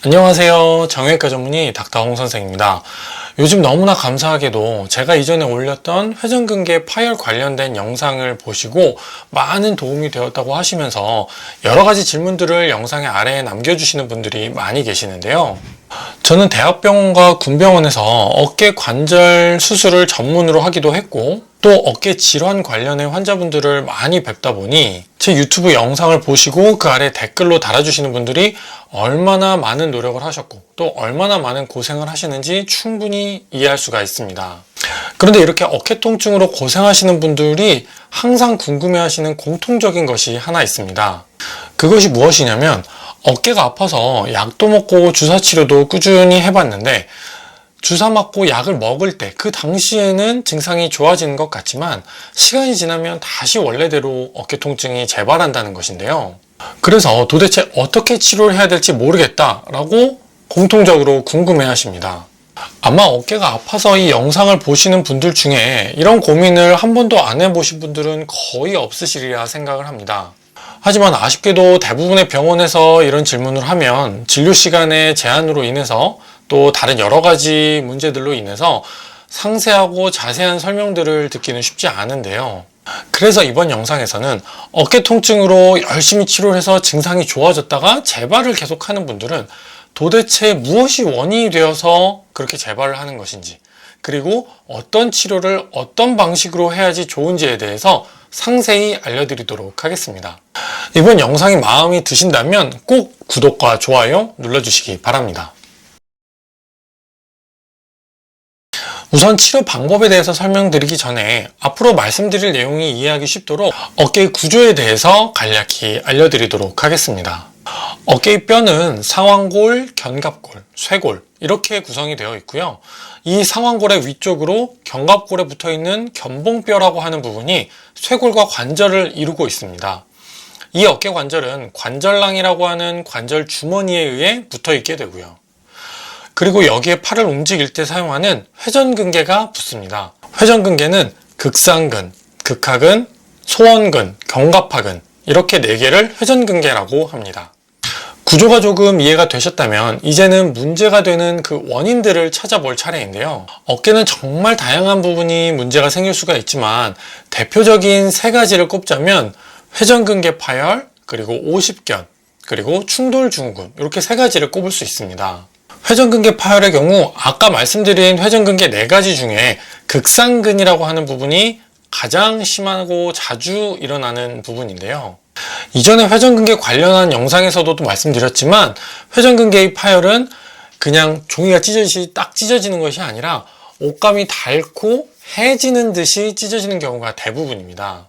안녕하세요. 정형외과 전문의 닥터홍 선생입니다. 요즘 너무나 감사하게도 제가 이전에 올렸던 회전근개 파열 관련된 영상을 보시고 많은 도움이 되었다고 하시면서 여러 가지 질문들을 영상의 아래에 남겨주시는 분들이 많이 계시는데요. 저는 대학병원과 군병원에서 어깨 관절 수술을 전문으로 하기도 했고 또 어깨 질환 관련의 환자분들을 많이 뵙다 보니 제 유튜브 영상을 보시고 그 아래 댓글로 달아주시는 분들이 얼마나 많은 노력을 하셨고 또 얼마나 많은 고생을 하시는지 충분히 이해할 수가 있습니다. 그런데 이렇게 어깨 통증으로 고생하시는 분들이 항상 궁금해하시는 공통적인 것이 하나 있습니다. 그것이 무엇이냐면 어깨가 아파서 약도 먹고 주사 치료도 꾸준히 해봤는데 주사 맞고 약을 먹을 때 그 당시에는 증상이 좋아지는 것 같지만 시간이 지나면 다시 원래대로 어깨 통증이 재발한다는 것인데요. 그래서 도대체 어떻게 치료를 해야 될지 모르겠다라고 공통적으로 궁금해 하십니다. 아마 어깨가 아파서 이 영상을 보시는 분들 중에 이런 고민을 한 번도 안 해보신 분들은 거의 없으시리라 생각을 합니다. 하지만 아쉽게도 대부분의 병원에서 이런 질문을 하면 진료 시간의 제한으로 인해서 또 다른 여러 가지 문제들로 인해서 상세하고 자세한 설명들을 듣기는 쉽지 않은데요. 그래서 이번 영상에서는 어깨 통증으로 열심히 치료를 해서 증상이 좋아졌다가 재발을 계속하는 분들은 도대체 무엇이 원인이 되어서 그렇게 재발을 하는 것인지, 그리고 어떤 치료를 어떤 방식으로 해야지 좋은지에 대해서 상세히 알려드리도록 하겠습니다. 이번 영상이 마음에 드신다면 꼭 구독과 좋아요 눌러주시기 바랍니다. 우선 치료 방법에 대해서 설명드리기 전에 앞으로 말씀드릴 내용이 이해하기 쉽도록 어깨의 구조에 대해서 간략히 알려드리도록 하겠습니다. 어깨의 뼈는 상완골, 견갑골, 쇄골 이렇게 구성이 되어 있고요. 이 상완골의 위쪽으로 견갑골에 붙어있는 견봉뼈라고 하는 부분이 쇄골과 관절을 이루고 있습니다. 이 어깨 관절은 관절낭이라고 하는 관절 주머니에 의해 붙어 있게 되고요. 그리고 여기에 팔을 움직일 때 사용하는 회전근개가 붙습니다. 회전근개는 극상근, 극하근, 소원근, 견갑하근 이렇게 4개를 회전근개라고 합니다. 구조가 조금 이해가 되셨다면 이제는 문제가 되는 그 원인들을 찾아볼 차례인데요. 어깨는 정말 다양한 부분이 문제가 생길 수가 있지만 대표적인 3가지를 꼽자면 회전근개 파열, 그리고 오십견, 그리고 충돌증후군 이렇게 3가지를 꼽을 수 있습니다. 회전근개 파열의 경우 아까 말씀드린 회전근개 4가지 중에 극상근이라고 하는 부분이 가장 심하고 자주 일어나는 부분인데요. 이전에 회전근개 관련한 영상에서도 또 말씀드렸지만 회전근개의 파열은 그냥 종이가 찢어지듯이 딱 찢어지는 것이 아니라 옷감이 닳고 해지는 듯이 찢어지는 경우가 대부분입니다.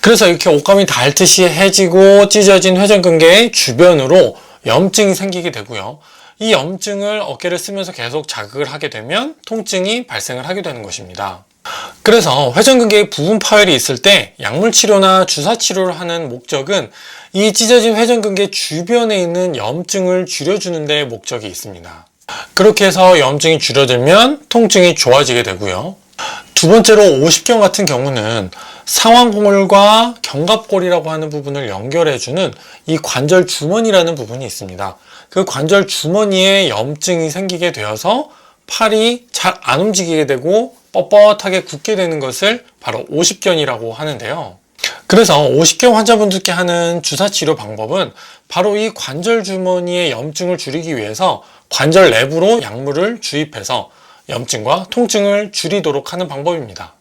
그래서 이렇게 옷감이 닳듯이 해지고 찢어진 회전근개의 주변으로 염증이 생기게 되고요. 이 염증을 어깨를 쓰면서 계속 자극을 하게 되면 통증이 발생을 하게 되는 것입니다. 그래서 회전근개의 부분 파열이 있을 때 약물 치료나 주사 치료를 하는 목적은 이 찢어진 회전근개 주변에 있는 염증을 줄여주는 데 목적이 있습니다. 그렇게 해서 염증이 줄어들면 통증이 좋아지게 되고요. 두 번째로 오십견 같은 경우는 상완골과 견갑골이라고 하는 부분을 연결해주는 이 관절 주머니라는 부분이 있습니다. 그 관절 주머니에 염증이 생기게 되어서 팔이 잘 안 움직이게 되고 뻣뻣하게 굳게 되는 것을 바로 오십견이라고 하는데요. 그래서 오십견 환자분들께 하는 주사 치료 방법은 바로 이 관절 주머니의 염증을 줄이기 위해서 관절 내부로 약물을 주입해서 염증과 통증을 줄이도록 하는 방법입니다.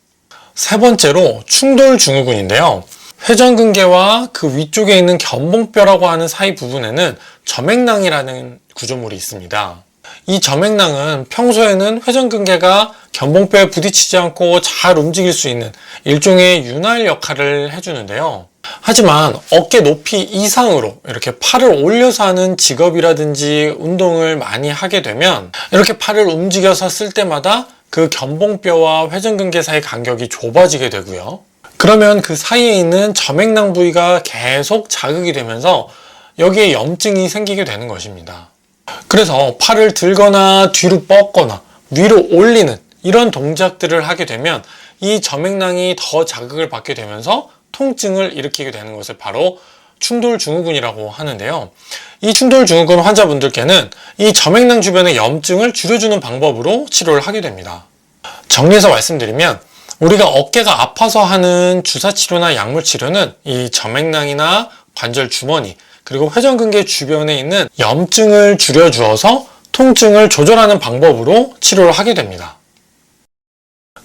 3번째로 충돌증후군인데요. 회전근개와 그 위쪽에 있는 견봉뼈라고 하는 사이 부분에는 점액낭이라는 구조물이 있습니다. 이 점액낭은 평소에는 회전근개가 견봉뼈에 부딪히지 않고 잘 움직일 수 있는 일종의 윤활 역할을 해주는데요. 하지만 어깨 높이 이상으로 이렇게 팔을 올려서 하는 직업이라든지 운동을 많이 하게 되면 이렇게 팔을 움직여서 쓸 때마다 그 견봉뼈와 회전근개 사이 간격이 좁아지게 되고요. 그러면 그 사이에 있는 점액낭 부위가 계속 자극이 되면서 여기에 염증이 생기게 되는 것입니다. 그래서 팔을 들거나 뒤로 뻗거나 위로 올리는 이런 동작들을 하게 되면 이 점액낭이 더 자극을 받게 되면서 통증을 일으키게 되는 것을 바로 충돌증후군이라고 하는데요. 이 충돌증후군 환자분들께는 이 점액낭 주변의 염증을 줄여주는 방법으로 치료를 하게 됩니다. 정리해서 말씀드리면 우리가 어깨가 아파서 하는 주사치료나 약물치료는 이 점액낭이나 관절 주머니 그리고 회전근개 주변에 있는 염증을 줄여주어서 통증을 조절하는 방법으로 치료를 하게 됩니다.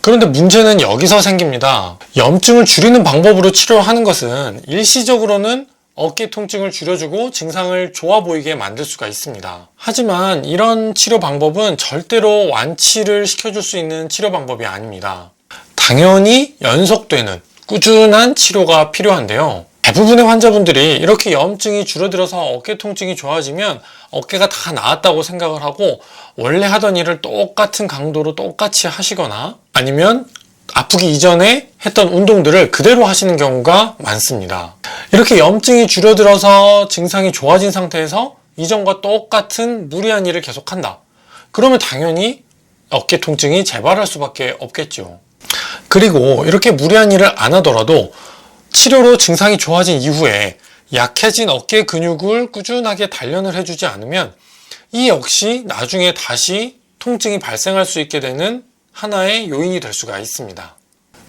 그런데 문제는 여기서 생깁니다. 염증을 줄이는 방법으로 치료를 하는 것은 일시적으로는 어깨 통증을 줄여주고 증상을 좋아 보이게 만들 수가 있습니다. 하지만 이런 치료 방법은 절대로 완치를 시켜줄 수 있는 치료 방법이 아닙니다. 당연히 연속되는 꾸준한 치료가 필요한데요. 대부분의 환자분들이 이렇게 염증이 줄어들어서 어깨 통증이 좋아지면 어깨가 다 나았다고 생각을 하고 원래 하던 일을 똑같은 강도로 똑같이 하시거나 아니면 아프기 이전에 했던 운동들을 그대로 하시는 경우가 많습니다. 이렇게 염증이 줄어들어서 증상이 좋아진 상태에서 이전과 똑같은 무리한 일을 계속한다. 그러면 당연히 어깨 통증이 재발할 수밖에 없겠죠. 그리고 이렇게 무리한 일을 안 하더라도 치료로 증상이 좋아진 이후에 약해진 어깨 근육을 꾸준하게 단련을 해주지 않으면 이 역시 나중에 다시 통증이 발생할 수 있게 되는 하나의 요인이 될 수가 있습니다.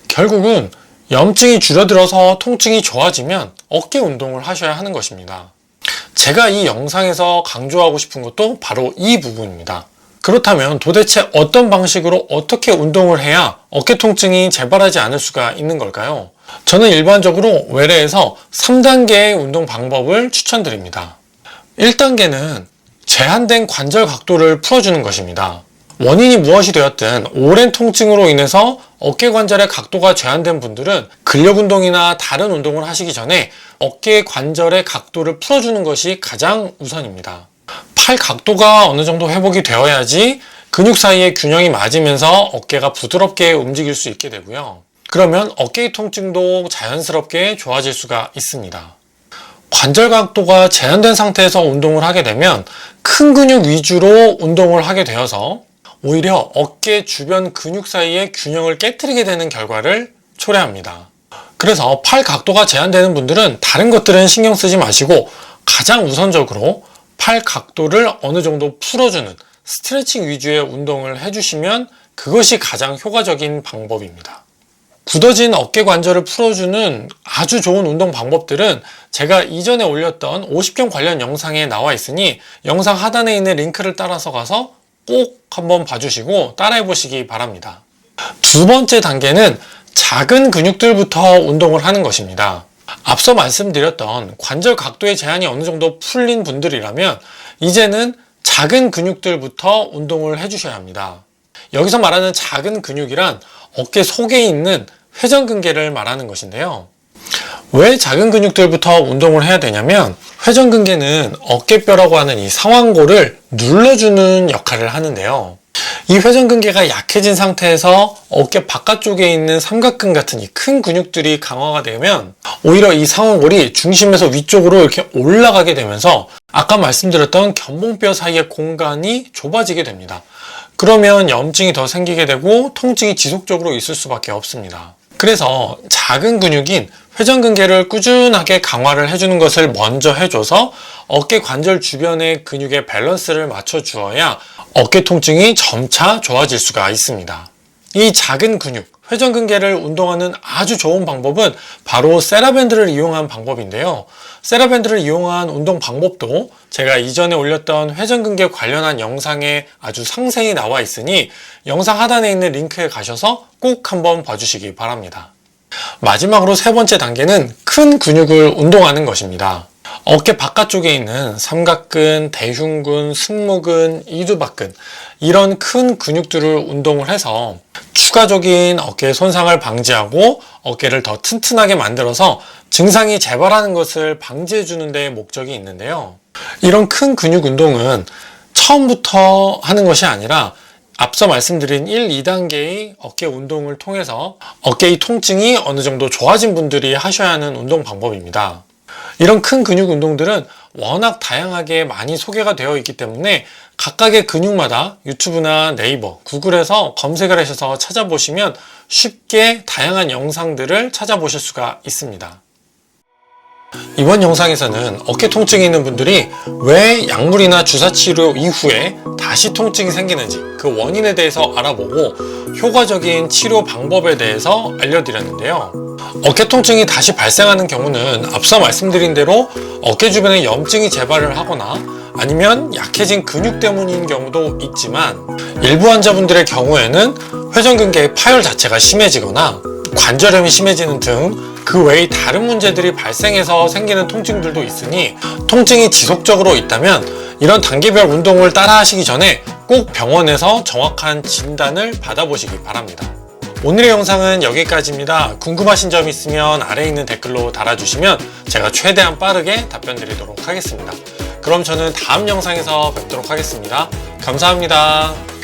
결국은 염증이 줄어들어서 통증이 좋아지면 어깨 운동을 하셔야 하는 것입니다. 제가 이 영상에서 강조하고 싶은 것도 바로 이 부분입니다. 그렇다면 도대체 어떤 방식으로 어떻게 운동을 해야 어깨 통증이 재발하지 않을 수가 있는 걸까요? 저는 일반적으로 외래에서 3단계의 운동 방법을 추천드립니다. 1단계는 제한된 관절 각도를 풀어주는 것입니다. 원인이 무엇이 되었든 오랜 통증으로 인해서 어깨 관절의 각도가 제한된 분들은 근력 운동이나 다른 운동을 하시기 전에 어깨 관절의 각도를 풀어주는 것이 가장 우선입니다. 팔 각도가 어느 정도 회복이 되어야지 근육 사이의 균형이 맞으면서 어깨가 부드럽게 움직일 수 있게 되고요. 그러면 어깨의 통증도 자연스럽게 좋아질 수가 있습니다. 관절 각도가 제한된 상태에서 운동을 하게 되면 큰 근육 위주로 운동을 하게 되어서 오히려 어깨 주변 근육 사이의 균형을 깨트리게 되는 결과를 초래합니다. 그래서 팔 각도가 제한되는 분들은 다른 것들은 신경 쓰지 마시고 가장 우선적으로 팔 각도를 어느 정도 풀어주는 스트레칭 위주의 운동을 해주시면 그것이 가장 효과적인 방법입니다. 굳어진 어깨 관절을 풀어주는 아주 좋은 운동 방법들은 제가 이전에 올렸던 50경 관련 영상에 나와 있으니 영상 하단에 있는 링크를 따라서 가서 꼭 한번 봐주시고 따라해 보시기 바랍니다. 두 번째 단계는 작은 근육들부터 운동을 하는 것입니다. 앞서 말씀드렸던 관절 각도의 제한이 어느 정도 풀린 분들이라면 이제는 작은 근육들부터 운동을 해주셔야 합니다. 여기서 말하는 작은 근육이란 어깨 속에 있는 회전근개를 말하는 것인데요. 왜 작은 근육들부터 운동을 해야 되냐면 회전근개는 어깨뼈라고 하는 이 상완골을 눌러주는 역할을 하는데요. 이 회전근개가 약해진 상태에서 어깨 바깥쪽에 있는 삼각근 같은 이 큰 근육들이 강화가 되면 오히려 이 상완골이 중심에서 위쪽으로 이렇게 올라가게 되면서 아까 말씀드렸던 견봉뼈 사이의 공간이 좁아지게 됩니다. 그러면 염증이 더 생기게 되고 통증이 지속적으로 있을 수밖에 없습니다. 그래서 작은 근육인 회전근개를 꾸준하게 강화를 해주는 것을 먼저 해줘서 어깨 관절 주변의 근육의 밸런스를 맞춰주어야 어깨 통증이 점차 좋아질 수가 있습니다. 이 작은 근육, 회전근개를 운동하는 아주 좋은 방법은 바로 세라밴드를 이용한 방법인데요. 세라밴드를 이용한 운동 방법도 제가 이전에 올렸던 회전근개 관련한 영상에 아주 상세히 나와 있으니 영상 하단에 있는 링크에 가셔서 꼭 한번 봐주시기 바랍니다. 마지막으로 세 번째 단계는 큰 근육을 운동하는 것입니다. 어깨 바깥쪽에 있는 삼각근, 대흉근, 승모근, 이두박근 이런 큰 근육들을 운동을 해서 추가적인 어깨 손상을 방지하고 어깨를 더 튼튼하게 만들어서 증상이 재발하는 것을 방지해 주는 데 목적이 있는데요. 이런 큰 근육 운동은 처음부터 하는 것이 아니라 앞서 말씀드린 1, 2단계의 어깨 운동을 통해서 어깨의 통증이 어느 정도 좋아진 분들이 하셔야 하는 운동 방법입니다. 이런 큰 근육 운동들은 워낙 다양하게 많이 소개가 되어 있기 때문에 각각의 근육마다 유튜브나 네이버, 구글에서 검색을 하셔서 찾아보시면 쉽게 다양한 영상들을 찾아보실 수가 있습니다. 이번 영상에서는 어깨 통증이 있는 분들이 왜 약물이나 주사 치료 이후에 다시 통증이 생기는지 그 원인에 대해서 알아보고 효과적인 치료 방법에 대해서 알려드렸는데요. 어깨 통증이 다시 발생하는 경우는 앞서 말씀드린 대로 어깨 주변에 염증이 재발을 하거나 아니면 약해진 근육 때문인 경우도 있지만 일부 환자분들의 경우에는 회전근개의 파열 자체가 심해지거나 관절염이 심해지는 등 그 외의 다른 문제들이 발생해서 생기는 통증들도 있으니 통증이 지속적으로 있다면 이런 단계별 운동을 따라 하시기 전에 꼭 병원에서 정확한 진단을 받아보시기 바랍니다. 오늘의 영상은 여기까지입니다. 궁금하신 점 있으면 아래에 있는 댓글로 달아주시면 제가 최대한 빠르게 답변 드리도록 하겠습니다. 그럼 저는 다음 영상에서 뵙도록 하겠습니다. 감사합니다.